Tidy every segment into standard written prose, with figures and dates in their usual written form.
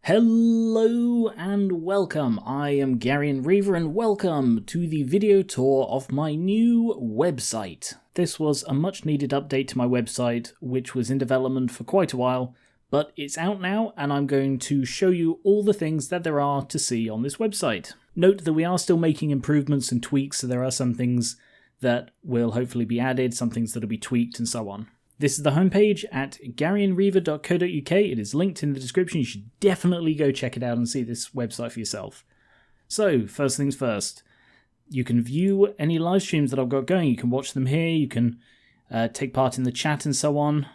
Hello and welcome. I am Gary Reaver and welcome to the video tour of my new website. This was a much needed update to my website, which was in development for quite a while, but it's out now and I'm going to show you all the things that there are to see on this website. Note that we are still making improvements and tweaks, so there are some things that will hopefully be added, some things that will be tweaked and so on. This is the homepage at garyandreaver.co.uk. It is linked in the description. You should definitely go check it out and see this website for yourself. So, first things first, you can view any live streams that I've got going. You can watch them here. You can take part in the chat and so on.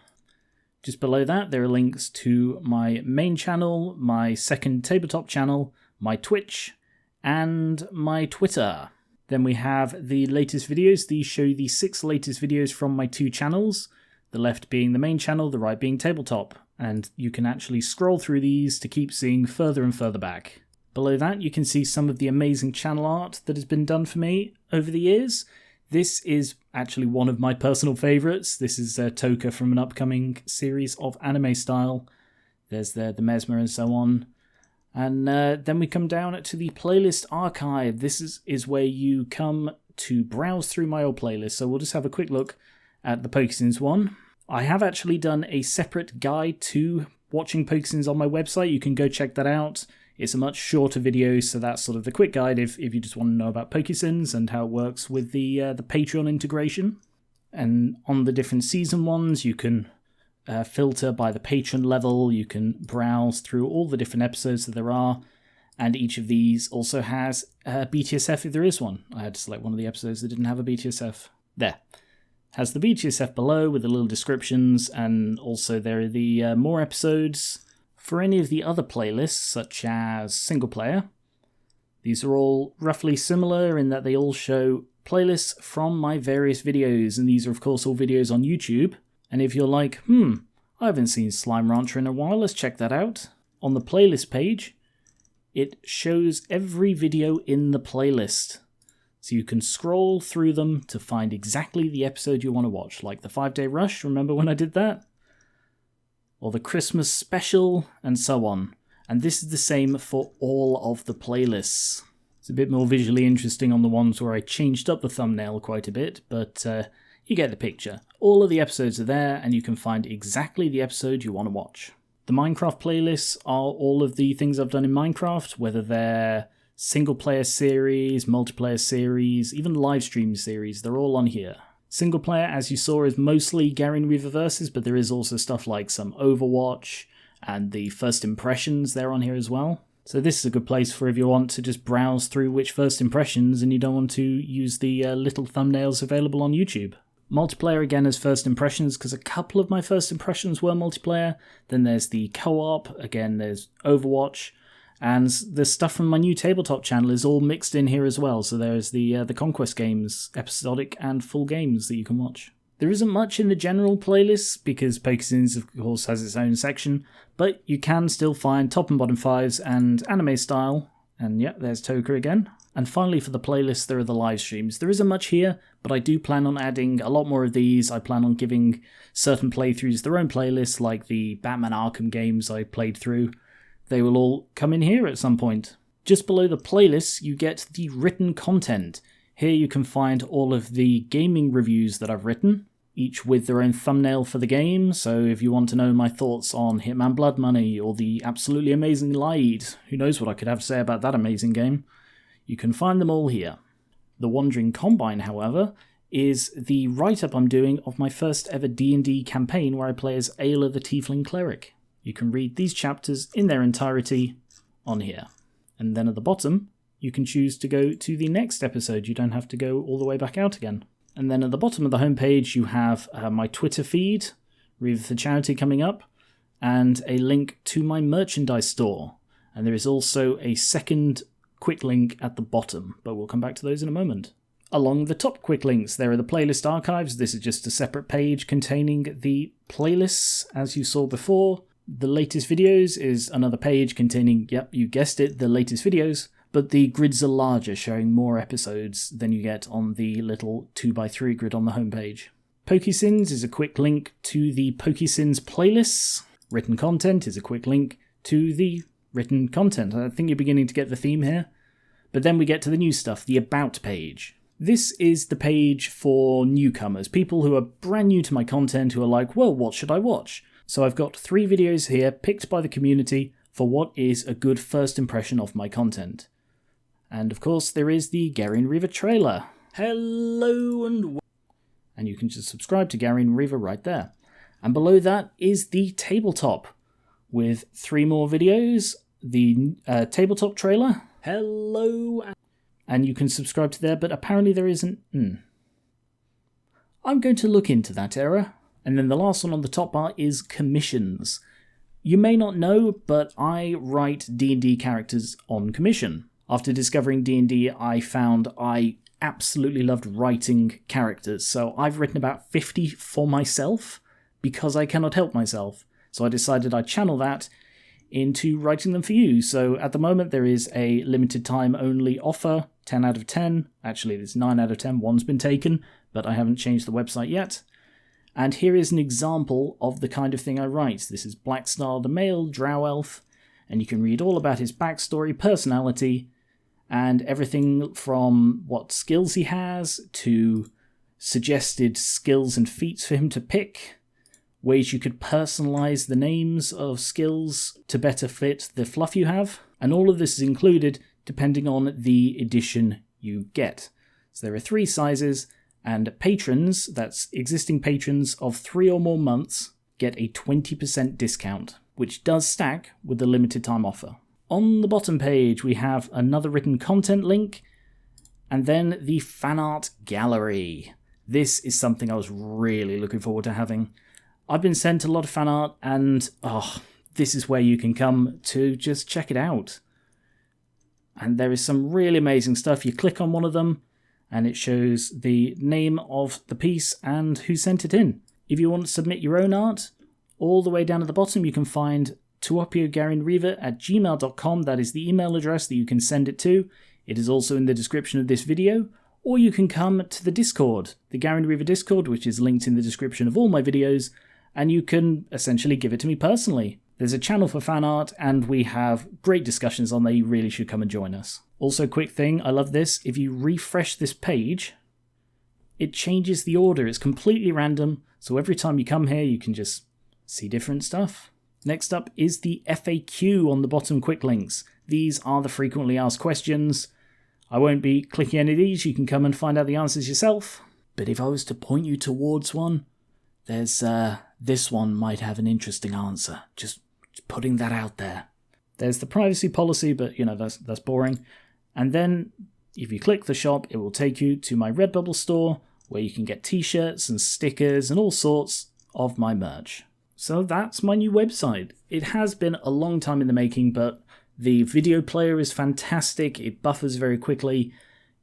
Just below that, there are links to my main channel, my second tabletop channel, my Twitch, and my Twitter. Then we have the latest videos. These show the 6 latest videos from my 2 channels. The left being the main channel, the right being tabletop, and you can actually scroll through these to keep seeing further and further back. Below that you can see some of the amazing channel art that has been done for me over the years. This is actually one of my personal favourites. This is Toka from an upcoming series of anime style. There's the Mesmer and so on. And then we come down to the playlist archive. This is where you come to browse through my old playlist. So we'll just have a quick look at the Pokesins one. I have actually done a separate guide to watching Pokesins on my website. You can go check that out. It's a much shorter video, so that's sort of the quick guide if you just want to know about Pokesins and how it works with the Patreon integration. And on the different season ones, you can filter by the patron level. You can browse through all the different episodes that there are, and each of these also has a BTSF if there is one. I had to select one of the episodes that didn't have a BTSF. There. Has the BTSF below with the little descriptions, and also there are the more episodes for any of the other playlists, such as single player. These are all roughly similar in that they all show playlists from my various videos, and these are of course all videos on YouTube. And if you're like, I haven't seen Slime Rancher in a while, let's check that out. On the playlist page, it shows every video in the playlist. So you can scroll through them to find exactly the episode you want to watch, like the 5-Day Rush, remember when I did that? Or the Christmas Special, and so on. And this is the same for all of the playlists. It's a bit more visually interesting on the ones where I changed up the thumbnail quite a bit, but you get the picture. All of the episodes are there, and you can find exactly the episode you want to watch. The Minecraft playlists are all of the things I've done in Minecraft, whether they're single-player series, multiplayer series, even live stream series, they're all on here. Single-player, as you saw, is mostly Gary and Reaver Versus, but there is also stuff like some Overwatch, and the first impressions, they're on here as well. So this is a good place for if you want to just browse through which first impressions and you don't want to use the little thumbnails available on YouTube. Multiplayer again as first impressions, because a couple of my first impressions were multiplayer. Then there's the co-op, again there's Overwatch, and the stuff from my new tabletop channel is all mixed in here as well. So there's the Conquest games, episodic and full games that you can watch. There isn't much in the general playlist because Pokesins of course has its own section, but you can still find top and bottom 5s and anime style. And yeah, there's Toka again. And finally for the playlist there are the live streams. There isn't much here, but I do plan on adding a lot more of these. I plan on giving certain playthroughs their own playlists, like the Batman Arkham games I played through. They will all come in here at some point. Just below the playlists, you get the written content. Here you can find all of the gaming reviews that I've written, each with their own thumbnail for the game. So if you want to know my thoughts on Hitman Blood Money or the absolutely amazing Lied, who knows what I could have to say about that amazing game, you can find them all here. The Wandering Combine, however, is the write-up I'm doing of my first ever D&D campaign where I play as Ayla the Tiefling Cleric. You can read these chapters in their entirety on here. And then at the bottom, you can choose to go to the next episode. You don't have to go all the way back out again. And then at the bottom of the homepage, you have my Twitter feed, Reaver for Charity coming up, and a link to my merchandise store. And there is also a second quick link at the bottom, but we'll come back to those in a moment. Along the top quick links, there are the playlist archives. This is just a separate page containing the playlists, as you saw before. The latest videos is another page containing, yep, you guessed it, the latest videos, but the grids are larger, showing more episodes than you get on the little 2x3 grid on the homepage. Pokesins is a quick link to the Pokesins playlists. Written content is a quick link to the written content. I think you're beginning to get the theme here. But then we get to the new stuff, the About page. This is the page for newcomers, people who are brand new to my content who are like, well, what should I watch? So I've got 3 videos here picked by the community for what is a good first impression of my content. And of course there is the Gary and Reaver trailer. Hello and you can just subscribe to Gary and Reaver right there. And below that is the tabletop with 3 more videos, the tabletop trailer. Hello. And you can subscribe to there, but apparently there isn't. I'm going to look into that error. And then the last one on the top bar is commissions. You may not know, but I write D&D characters on commission. After discovering D&D, I found I absolutely loved writing characters. So I've written about 50 for myself because I cannot help myself. So I decided I'd channel that into writing them for you. So at the moment there is a limited time only offer, 10 out of 10. Actually, there's 9 out of 10. One's been taken, but I haven't changed the website yet. And here is an example of the kind of thing I write. This is Blackstar the male drow elf, and you can read all about his backstory, personality, and everything from what skills he has to suggested skills and feats for him to pick, ways you could personalize the names of skills to better fit the fluff you have, and all of this is included depending on the edition you get. So there are 3 sizes, and patrons, that's existing patrons of 3 or more months, get a 20% discount, which does stack with the limited time offer. On the bottom page we have another written content link, and then the fan art gallery. This is something I was really looking forward to having. I've been sent a lot of fan art, and this is where you can come to just check it out. And there is some really amazing stuff. You click on one of them, and it shows the name of the piece and who sent it in. If you want to submit your own art, all the way down at the bottom you can find tuopiogarinreaver@gmail.com. That is the email address that you can send it to. It is also in the description of this video. Or you can come to the Discord, the Gary and Reaver Discord, which is linked in the description of all my videos, and you can essentially give it to me personally. There's a channel for fan art, and we have great discussions on there. You really should come and join us. Also, quick thing, I love this. If you refresh this page, it changes the order. It's completely random, so every time you come here, you can just see different stuff. Next up is the FAQ on the bottom quick links. These are the frequently asked questions. I won't be clicking any of these. You can come and find out the answers yourself. But if I was to point you towards one, there's this one might have an interesting answer. Just putting that out there. There's the privacy policy, but that's boring. And then if you click the shop, it will take you to my Redbubble store where you can get t-shirts and stickers and all sorts of my merch. So that's my new website. It has been a long time in the making, but the video player is fantastic. It buffers very quickly.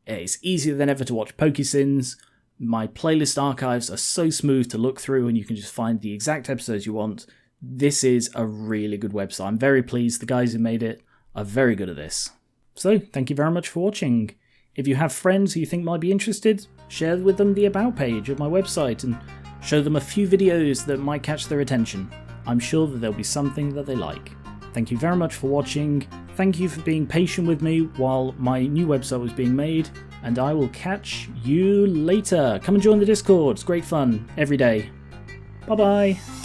It's easier than ever to watch Pokesins. My playlist archives are so smooth to look through, and you can just find the exact episodes you want. This is a really good website. I'm very pleased. The guys who made it are very good at this. So, thank you very much for watching. If you have friends who you think might be interested, share with them the About page of my website and show them a few videos that might catch their attention. I'm sure that there'll be something that they like. Thank you very much for watching. Thank you for being patient with me while my new website was being made, and I will catch you later. Come and join the Discord. It's great fun every day. Bye bye.